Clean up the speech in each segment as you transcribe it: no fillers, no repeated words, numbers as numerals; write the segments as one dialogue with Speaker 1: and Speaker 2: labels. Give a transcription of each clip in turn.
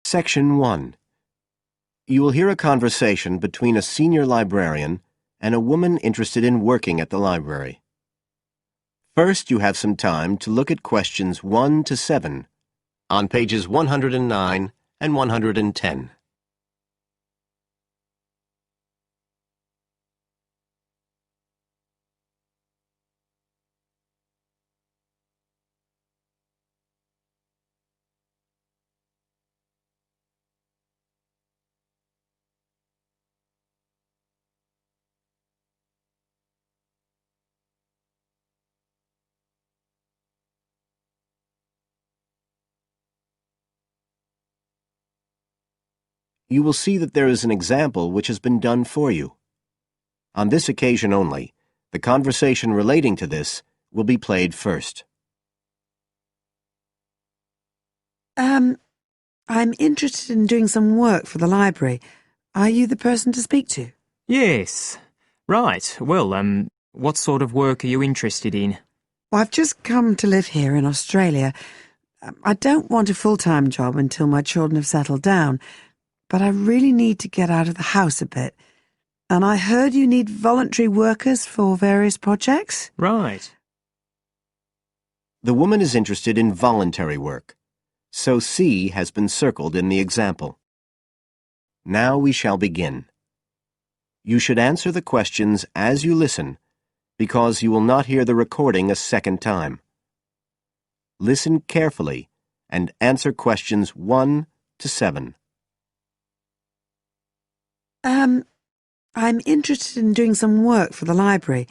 Speaker 1: Section 1. You will hear a conversation between a senior librarian and a woman interested in working at the library. First, you have some time to look at questions 1 to 7 on pages 109 and 110. You will see that there is an example which has been done for you. On this occasion only, the conversation relating to this will be played first.
Speaker 2: I'm interested in doing some work for the library. Are you the person to speak to?
Speaker 3: Yes. Right. Well, what sort of work are you interested in?
Speaker 2: Well, I've just come to live here in Australia. I don't want a full-time job until my children have settled down, but I really need to get out of the house a bit. And I heard you need voluntary workers for various projects?
Speaker 3: Right.
Speaker 1: The woman is interested in voluntary work, so C has been circled in the example. Now we shall begin. You should answer the questions as you listen, because you will not hear the recording a second time. Listen carefully and answer questions 1 to 7.
Speaker 2: I'm interested in doing some work for the library.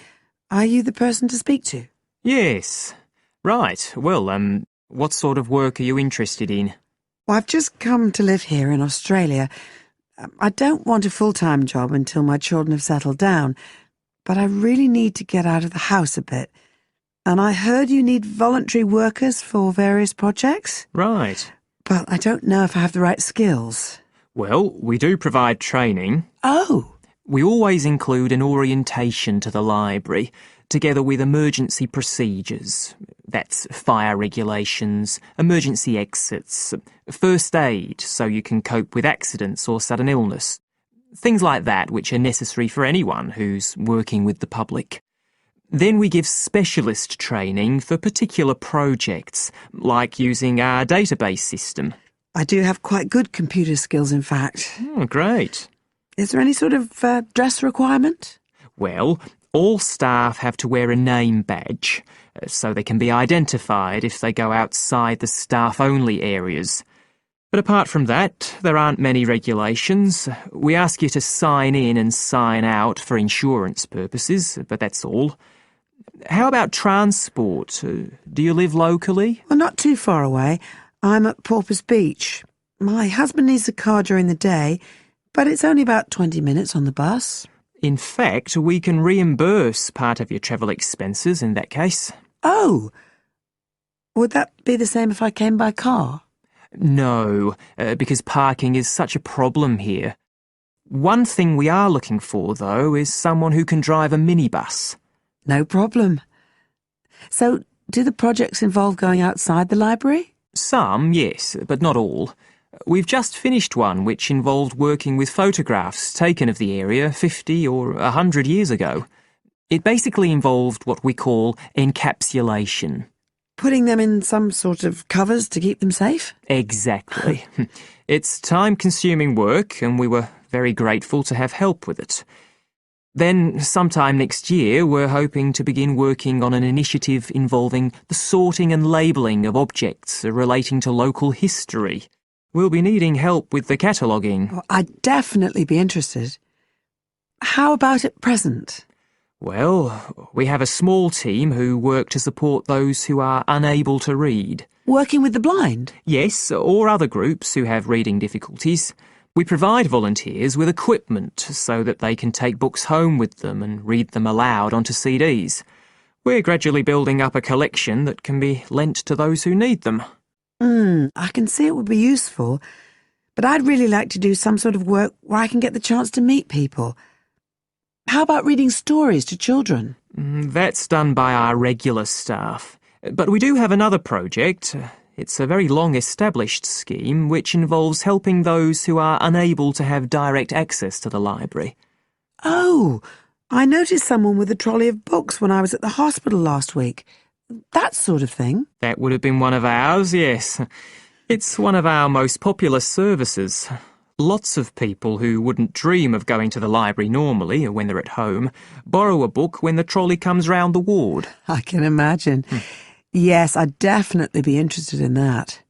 Speaker 2: Are you the person to speak to?
Speaker 3: Yes. Right. Well, what sort of work are you interested in?
Speaker 2: Well, I've just come to live here in Australia. I don't want a full-time job until my children have settled down, but I really need to get out of the house a bit. And I heard you need voluntary workers for various projects?
Speaker 3: Right.
Speaker 2: But I don't know if I have the right skills.
Speaker 3: Well, we do provide training.
Speaker 2: Oh!
Speaker 3: We always include an orientation to the library, together with emergency procedures. That's fire regulations, emergency exits, first aid so you can cope with accidents or sudden illness. Things like that which are necessary for anyone who's working with the public. Then we give specialist training for particular projects, like using our database system.
Speaker 2: I do have quite good computer skills, in fact.
Speaker 3: Oh, great.
Speaker 2: Is there any sort of dress requirement?
Speaker 3: Well, all staff have to wear a name badge, so they can be identified if they go outside the staff-only areas. But apart from that, there aren't many regulations. We ask you to sign in and sign out for insurance purposes, but that's all. How about transport? Do you live locally?
Speaker 2: Well, not too far away. I'm at Porpoise Beach. My husband needs a car during the day, but it's only about 20 minutes on the bus.
Speaker 3: In fact, we can reimburse part of your travel expenses in that case.
Speaker 2: Oh! Would that be the same if I came by car?
Speaker 3: No, because parking is such a problem here. One thing we are looking for, though, is someone who can drive a minibus.
Speaker 2: No problem. So, do the projects involve going outside the library?
Speaker 3: Some, yes, but not all. We've just finished one which involved working with photographs taken of the area 50 or 100 years ago. It basically involved what we call encapsulation.
Speaker 2: Putting them in some sort of covers to keep them safe?
Speaker 3: Exactly. It's time-consuming work, and we were very grateful to have help with it. Then, sometime next year, we're hoping to begin working on an initiative involving the sorting and labelling of objects relating to local history. We'll be needing help with the cataloguing.
Speaker 2: Well, I'd definitely be interested. How about at present?
Speaker 3: Well, we have a small team who work to support those who are unable to read.
Speaker 2: Working with the blind?
Speaker 3: Yes, or other groups who have reading difficulties. We provide volunteers with equipment so that they can take books home with them and read them aloud onto CDs. We're gradually building up a collection that can be lent to those who need them.
Speaker 2: I can see it would be useful, but I'd really like to do some sort of work where I can get the chance to meet people. How about reading stories to children?
Speaker 3: That's done by our regular staff. But we do have another project. It's a very long-established scheme which involves helping those who are unable to have direct access to the library.
Speaker 2: Oh, I noticed someone with a trolley of books when I was at the hospital last week. That sort of thing.
Speaker 3: That would have been one of ours, yes. It's one of our most popular services. Lots of people who wouldn't dream of going to the library normally, or when they're at home, borrow a book when the trolley comes round the ward.
Speaker 2: I can imagine. Yes, I'd definitely be interested in that.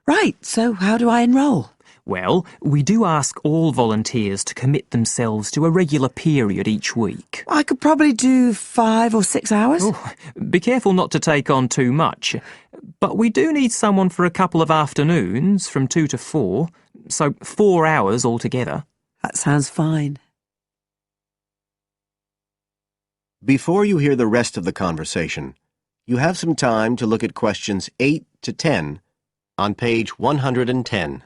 Speaker 2: Right, so how do I enrol?
Speaker 3: Well, we do ask all volunteers to commit themselves to a regular period each week.
Speaker 2: I could probably do 5 or 6 hours.
Speaker 3: Oh, be careful not to take on too much. But we do need someone for a couple of afternoons, from 2 to 4, so 4 hours altogether.
Speaker 2: That sounds fine.
Speaker 1: Before you hear the rest of the conversation, you have some time to look at questions 8 to 10 on page 110.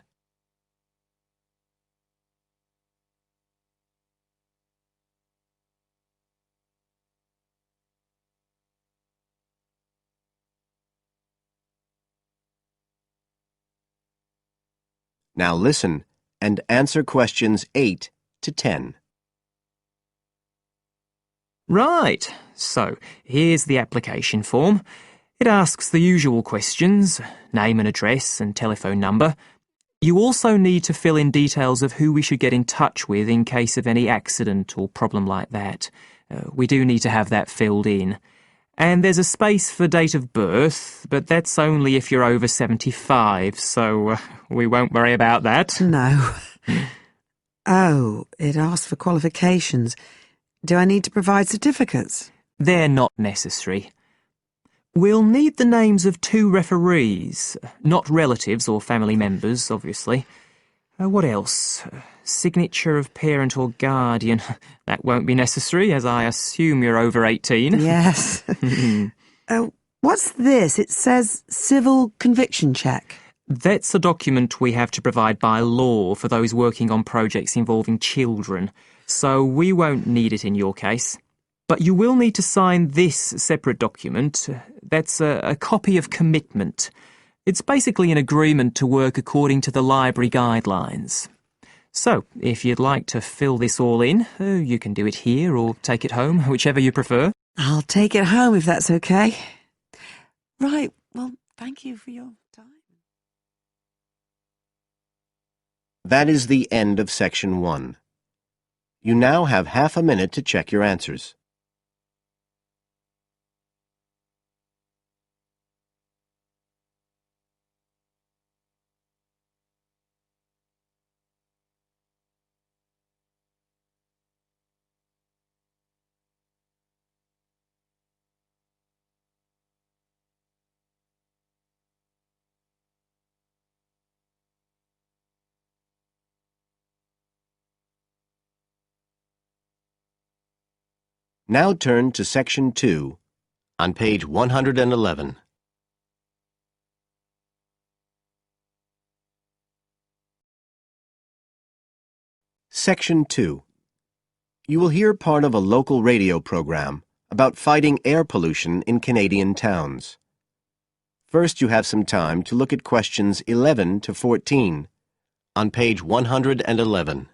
Speaker 1: Now listen and answer questions 8 to 10.
Speaker 3: Right, so here's the application form. It asks the usual questions, name and address and telephone number. You also need to fill in details of who we should get in touch with in case of any accident or problem like that. We do need to have that filled in. And there's a space for date of birth, but that's only if you're over 75, so we won't worry about that.
Speaker 2: No. Oh, it asks for qualifications. Do I need to provide certificates?
Speaker 3: They're not necessary. We'll need the names of 2 referees, not relatives or family members, obviously. What else? Signature of parent or guardian. That won't be necessary, as I assume you're over 18.
Speaker 2: Yes. What's this? It says civil conviction check.
Speaker 3: That's a document we have to provide by law for those working on projects involving children, so we won't need it in your case. But you will need to sign this separate document. That's a copy of commitment. It's basically an agreement to work according to the library guidelines. So, if you'd like to fill this all in, you can do it here or take it home, whichever you prefer.
Speaker 2: I'll take it home if that's okay. Right, well, thank you for your time.
Speaker 1: That is the end of section 1. You now have half a minute to check your answers. Now turn to section 2 on page 111. Section 2. You will hear part of a local radio program about fighting air pollution in Canadian towns. First, you have some time to look at questions 11 to 14 on page 111.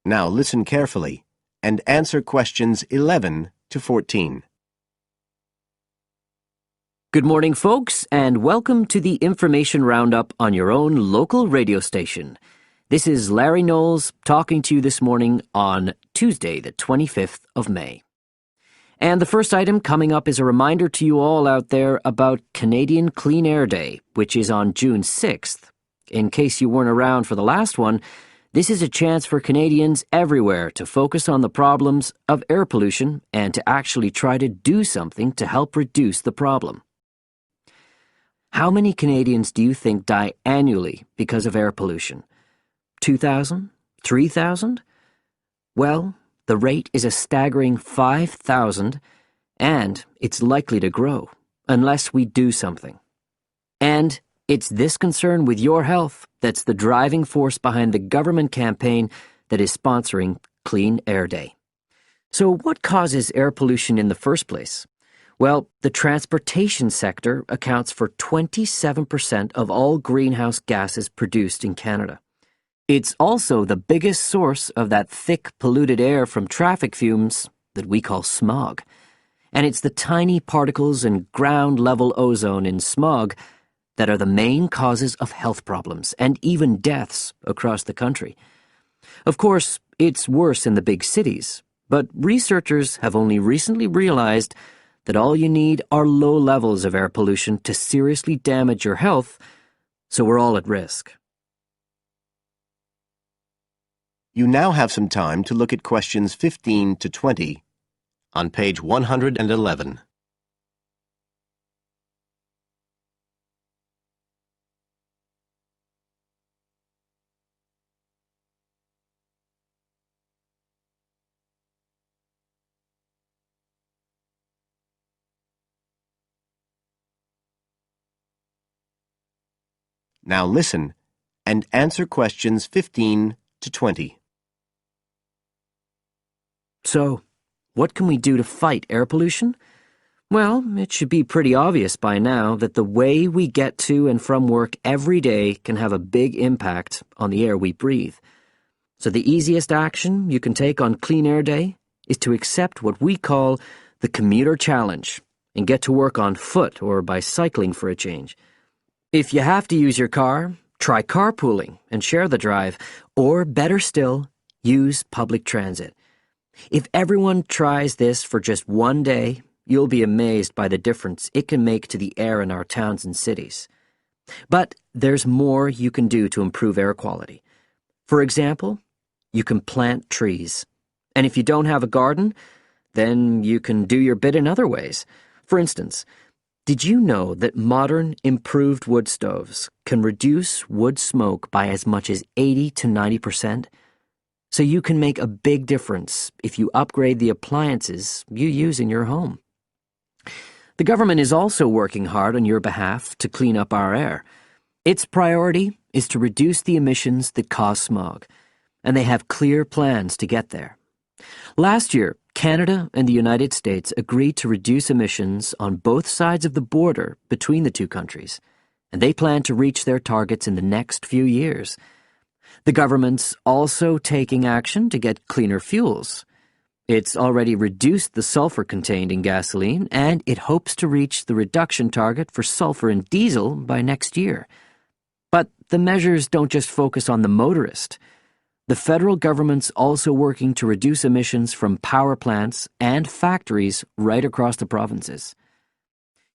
Speaker 1: Now listen carefully and answer questions 11 to 14.
Speaker 4: Good morning, folks, and welcome to the Information Roundup on your own local radio station. This is Larry Knowles talking to you this morning on Tuesday, the 25th of May. And the first item coming up is a reminder to you all out there about Canadian Clean Air Day, which is on June 6th. In case you weren't around for the last one, this is a chance for Canadians everywhere to focus on the problems of air pollution and to actually try to do something to help reduce the problem. How many Canadians do you think die annually because of air pollution? 2,000? 3,000? Well, the rate is a staggering 5,000, and it's likely to grow unless we do something. And it's this concern with your health that's the driving force behind the government campaign that is sponsoring Clean Air Day. So what causes air pollution in the first place? Well, the transportation sector accounts for 27% of all greenhouse gases produced in Canada. It's also the biggest source of that thick, polluted air from traffic fumes that we call smog. And it's the tiny particles and ground-level ozone in smog that are the main causes of health problems and even deaths across the country. Of course, it's worse in the big cities, but researchers have only recently realized that all you need are low levels of air pollution to seriously damage your health, so we're all at risk.
Speaker 1: You now have some time to look at questions 15 to 20 on page 111. Now listen and answer questions 15 to 20.
Speaker 4: So, what can we do to fight air pollution? Well, it should be pretty obvious by now that the way we get to and from work every day can have a big impact on the air we breathe. So the easiest action you can take on Clean Air Day is to accept what we call the commuter challenge and get to work on foot or by cycling for a change. If you have to use your car, try carpooling and share the drive, or better still, use public transit. If everyone tries this for just one day, you'll be amazed by the difference it can make to the air in our towns and cities. But there's more you can do to improve air quality. For example, you can plant trees. And if you don't have a garden, then you can do your bit in other ways. For instance, did you know that modern, improved wood stoves can reduce wood smoke by as much as 80 to 90%? So you can make a big difference if you upgrade the appliances you use in your home. The government is also working hard on your behalf to clean up our air. Its priority is to reduce the emissions that cause smog, and they have clear plans to get there. Last year, Canada and the United States agreed to reduce emissions on both sides of the border between the two countries, and they plan to reach their targets in the next few years. The government's also taking action to get cleaner fuels. It's already reduced the sulfur contained in gasoline, and it hopes to reach the reduction target for sulfur in diesel by next year. But the measures don't just focus on the motorist. The federal government's also working to reduce emissions from power plants and factories right across the provinces.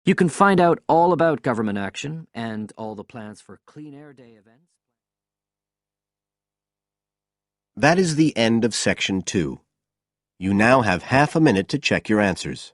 Speaker 4: You can find out all about government action and all the plans for Clean Air Day events.
Speaker 1: That is the end of section 2. You now have half a minute to check your answers.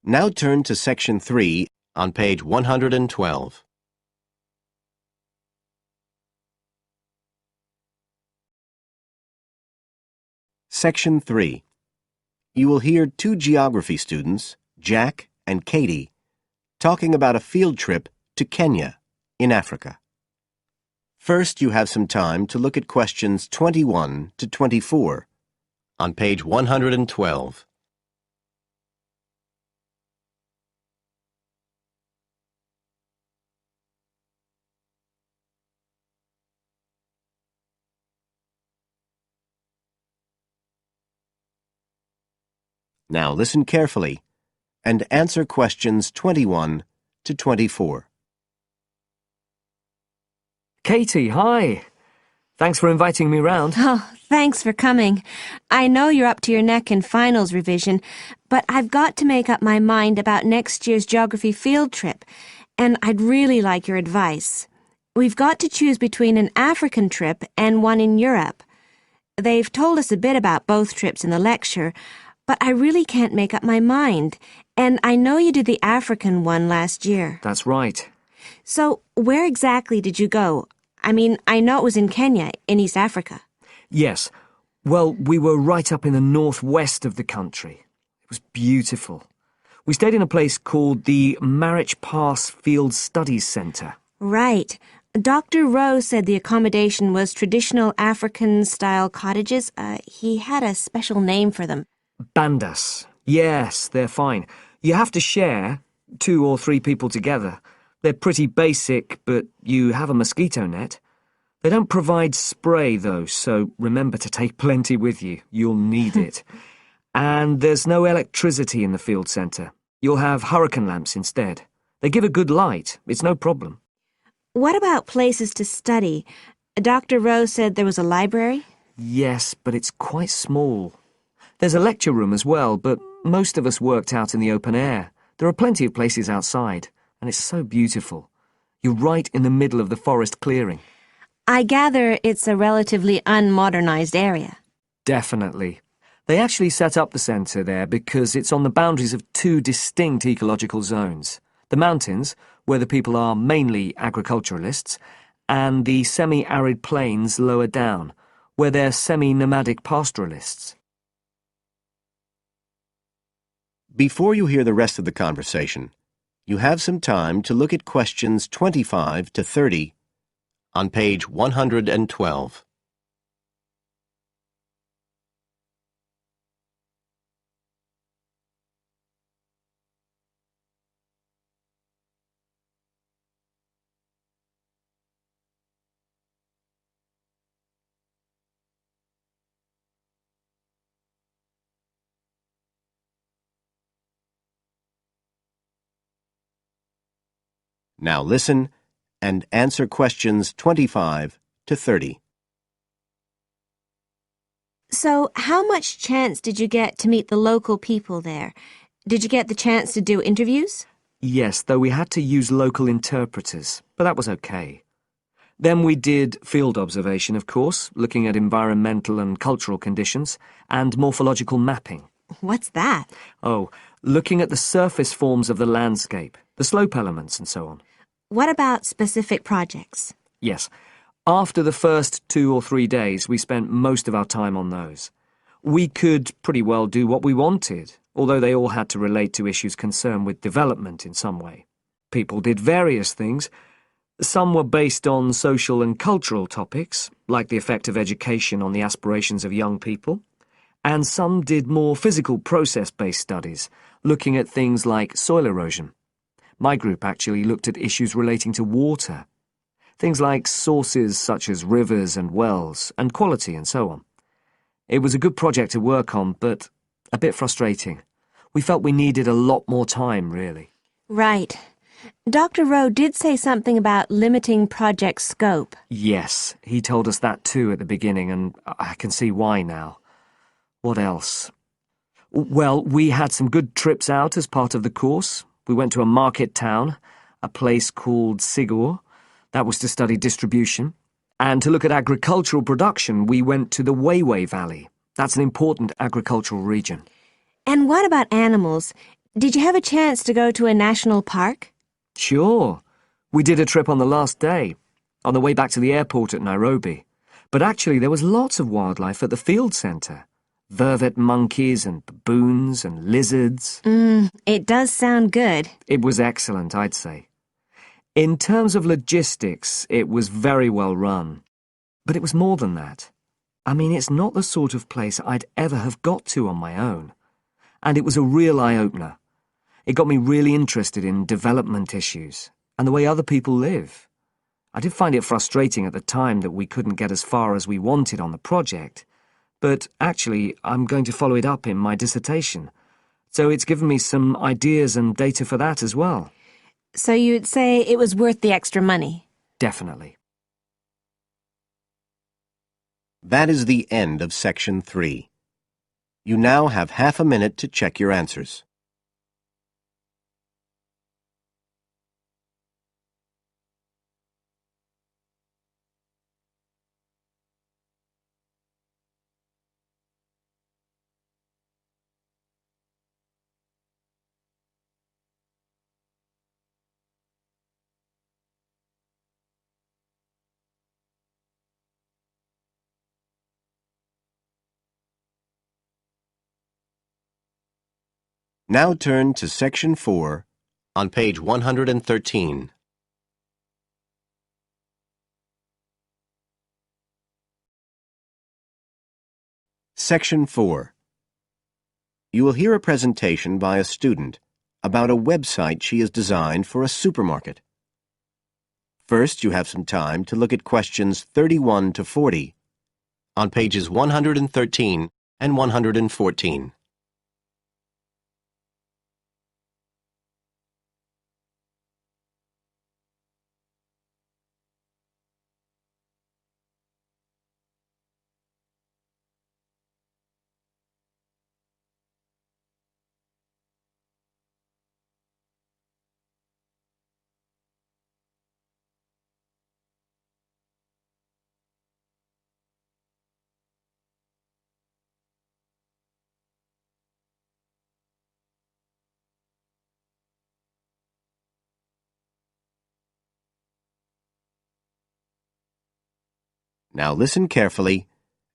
Speaker 1: Now turn to section 3 on page 112. Section 3. You will hear two geography students, Jack and Katie, talking about a field trip to Kenya in Africa. First, you have some time to look at questions 21 to 24 on page 112. Now listen carefully and answer questions 21 to 24.
Speaker 4: Katie, hi. Thanks for inviting me round.
Speaker 5: Oh, thanks for coming. I know you're up to your neck in finals revision, but I've got to make up my mind about next year's geography field trip, and I'd really like your advice. We've got to choose between an African trip and one in Europe. They've told us a bit about both trips in the lecture, but I really can't make up my mind, and I know you did the African one last year.
Speaker 4: That's right.
Speaker 5: So, where exactly did you go? I mean, I know it was in Kenya, in East Africa.
Speaker 4: Yes. Well, we were right up in the northwest of the country. It was beautiful. We stayed in a place called the Marich Pass Field Studies Centre.
Speaker 5: Right. Dr. Rowe said the accommodation was traditional African-style cottages. He had a special name for them.
Speaker 4: Bandas. Yes, they're fine. You have to share, 2 or 3 people together. They're pretty basic, but you have a mosquito net. They don't provide spray, though, so remember to take plenty with you. You'll need it. And there's no electricity in the field centre. You'll have hurricane lamps instead. They give a good light. It's no problem.
Speaker 5: What about places to study? Dr. Rowe said there was a library?
Speaker 4: Yes, but it's quite small. There's a lecture room as well, but most of us worked out in the open air. There are plenty of places outside, and it's so beautiful. You're right in the middle of the forest clearing.
Speaker 5: I gather it's a relatively unmodernized area.
Speaker 4: Definitely. They actually set up the centre there because it's on the boundaries of 2 distinct ecological zones. The mountains, where the people are mainly agriculturalists, and the semi-arid plains lower down, where they're semi-nomadic pastoralists.
Speaker 1: Before you hear the rest of the conversation, you have some time to look at questions 25 to 30 on page 112. Now listen and answer questions 25 to 30.
Speaker 5: So, how much chance did you get to meet the local people there? Did you get the chance to do interviews?
Speaker 4: Yes, though we had to use local interpreters, but that was okay. Then we did field observation, of course, looking at environmental and cultural conditions, and morphological mapping.
Speaker 5: What's that?
Speaker 4: Oh, looking at the surface forms of the landscape, the slope elements and so on.
Speaker 5: What about specific projects?
Speaker 4: Yes. After the first 2 or 3 days, we spent most of our time on those. We could pretty well do what we wanted, although they all had to relate to issues concerned with development in some way. People did various things. Some were based on social and cultural topics, like the effect of education on the aspirations of young people, and some did more physical process-based studies, looking at things like soil erosion. My group actually looked at issues relating to water, things like sources such as rivers and wells, and quality and so on. It was a good project to work on, but a bit frustrating. We felt we needed a lot more time, really.
Speaker 5: Right. Dr. Rowe did say something about limiting project scope.
Speaker 4: Yes, he told us that too at the beginning, and I can see why now. What else? Well, we had some good trips out as part of the course. We went to a market town, a place called Sigur. That was to study distribution. And to look at agricultural production, we went to the Weiwei Valley. That's an important agricultural region.
Speaker 5: And what about animals? Did you have a chance to go to a national park?
Speaker 4: Sure. We did a trip on the last day, on the way back to the airport at Nairobi. But actually there was lots of wildlife at the field centre. Vervet monkeys and baboons and lizards.
Speaker 5: It does sound good.
Speaker 4: It was excellent, I'd say. In terms of logistics, it was very well run. But it was more than that. I mean, it's not the sort of place I'd ever have got to on my own. And it was a real eye-opener. It got me really interested in development issues and the way other people live. I did find it frustrating at the time that we couldn't get as far as we wanted on the project, but actually I'm going to follow it up in my dissertation, so it's given me some ideas and data for that as well.
Speaker 5: So you'd say it was worth the extra money?
Speaker 4: Definitely.
Speaker 1: That is the end of Section 3. You now have half a minute to check your answers. Now turn to Section 4 on page 113. Section 4. You will hear a presentation by a student about a website she has designed for a supermarket. First, you have some time to look at questions 31 to 40 on pages 113 and 114. Now listen carefully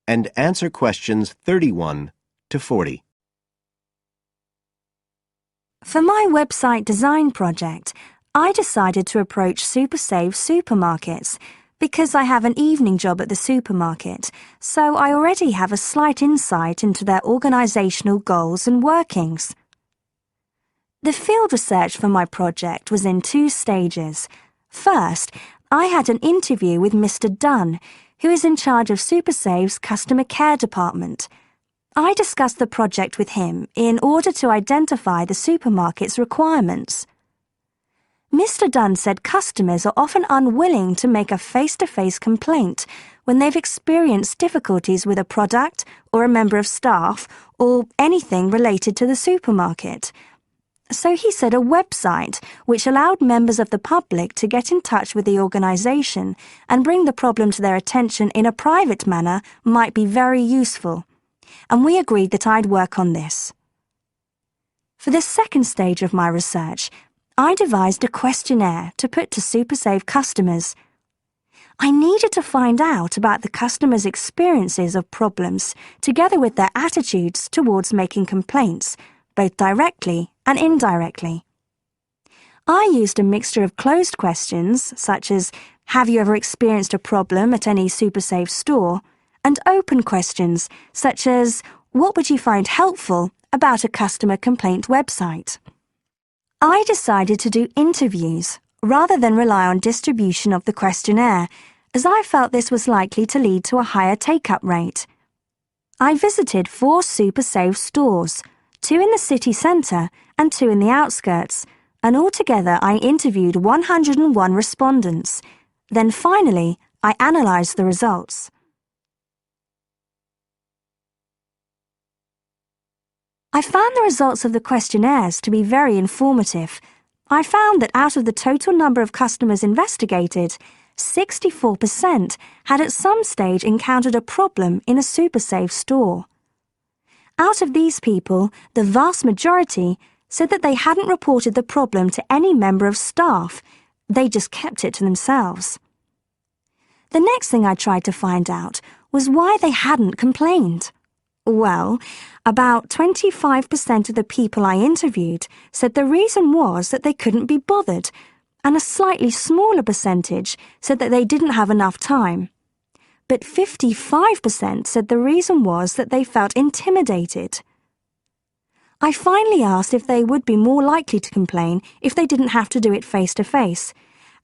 Speaker 1: and answer questions 31 to 40.
Speaker 6: For my website design project, I decided to approach SuperSave supermarkets because I have an evening job at the supermarket, so I already have a slight insight into their organisational goals and workings. The field research for my project was in 2 stages. First, I had an interview with Mr. Dunn, who is in charge of SuperSave's customer care department. I discussed the project with him in order to identify the supermarket's requirements. Mr. Dunn said customers are often unwilling to make a face-to-face complaint when they've experienced difficulties with a product or a member of staff or anything related to the supermarket. So he said a website which allowed members of the public to get in touch with the organisation and bring the problem to their attention in a private manner might be very useful, and we agreed that I'd work on this. For the second stage of my research, I devised a questionnaire to put to SuperSave customers. I needed to find out about the customers' experiences of problems together with their attitudes towards making complaints, both directly and indirectly. I used a mixture of closed questions, such as, have you ever experienced a problem at any SuperSave store, and open questions, such as, what would you find helpful about a customer complaint website? I decided to do interviews rather than rely on distribution of the questionnaire, as I felt this was likely to lead to a higher take-up rate. I visited 4 SuperSave stores, 2 in the city centre and 2 in the outskirts, and altogether I interviewed 101 respondents. Then finally, I analysed the results. I found the results of the questionnaires to be very informative. I found that out of the total number of customers investigated, 64% had at some stage encountered a problem in a SuperSave store. Out of these people, the vast majority said that they hadn't reported the problem to any member of staff. They just kept it to themselves. The next thing I tried to find out was why they hadn't complained. Well, about 25% of the people I interviewed said the reason was that they couldn't be bothered, and a slightly smaller percentage said that they didn't have enough time. But 55% said the reason was that they felt intimidated. I finally asked if they would be more likely to complain if they didn't have to do it face-to-face,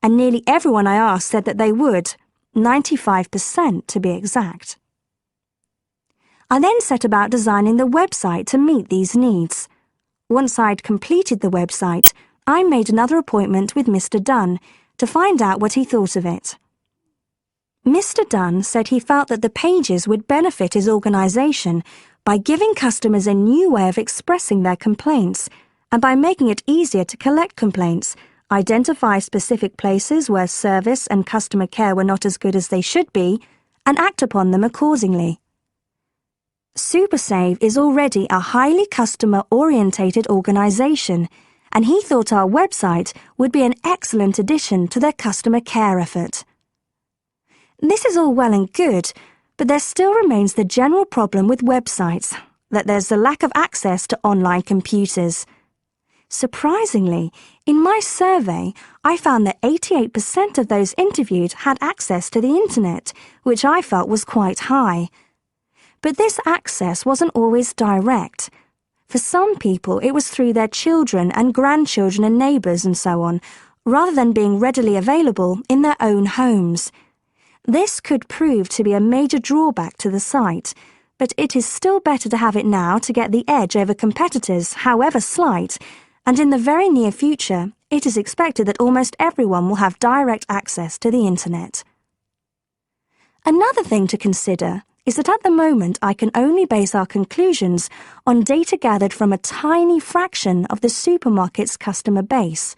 Speaker 6: and nearly everyone I asked said that they would, 95% to be exact. I then set about designing the website to meet these needs. Once I'd completed the website, I made another appointment with Mr. Dunn to find out what he thought of it. Mr. Dunn said he felt that the pages would benefit his organisation by giving customers a new way of expressing their complaints and by making it easier to collect complaints, identify specific places where service and customer care were not as good as they should be, and act upon them accordingly. SuperSave is already a highly customer-orientated organisation, and he thought our website would be an excellent addition to their customer care effort. This is all well and good, but there still remains the general problem with websites, that there's a lack of access to online computers. Surprisingly, in my survey, I found that 88% of those interviewed had access to the internet, which I felt was quite high. But this access wasn't always direct. For some people, it was through their children and grandchildren and neighbours and so on, rather than being readily available in their own homes. This could prove to be a major drawback to the site, but it is still better to have it now to get the edge over competitors, however slight, and in the very near future, it is expected that almost everyone will have direct access to the internet. Another thing to consider is that at the moment I can only base our conclusions on data gathered from a tiny fraction of the supermarket's customer base.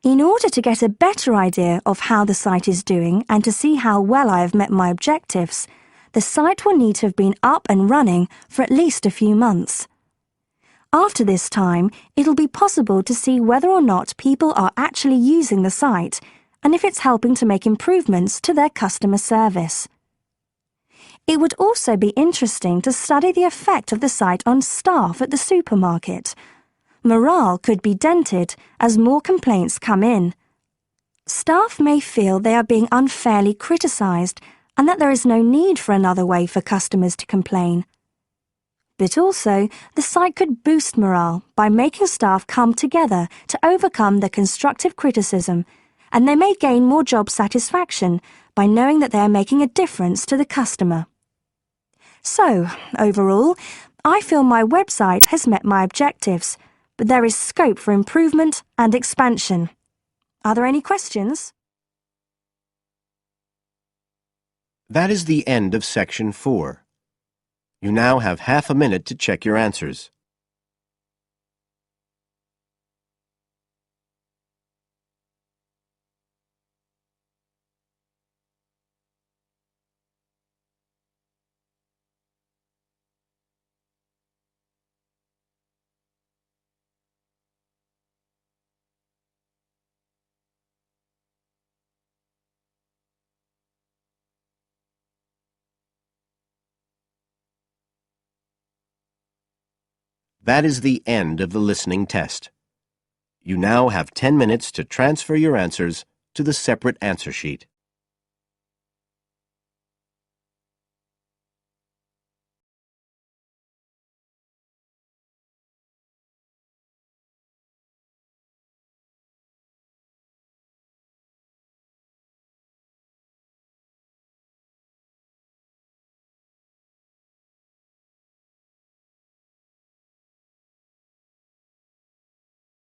Speaker 6: In order to get a better idea of how the site is doing and to see how well I have met my objectives, the site will need to have been up and running for at least a few months. After this time, it'll be possible to see whether or not people are actually using the site and if it's helping to make improvements to their customer service. It would also be interesting to study the effect of the site on staff at the supermarket. Morale could be dented as more complaints come in. Staff may feel they are being unfairly criticised and that there is no need for another way for customers to complain. But also, the site could boost morale by making staff come together to overcome the constructive criticism, and they may gain more job satisfaction by knowing that they are making a difference to the customer. So, overall, I feel my website has met my objectives, but there is scope for improvement and expansion. Are there any questions?
Speaker 1: That is the end of Section 4. You now have half a minute to check your answers. That is the end of the listening test. You now have 10 minutes to transfer your answers to the separate answer sheet.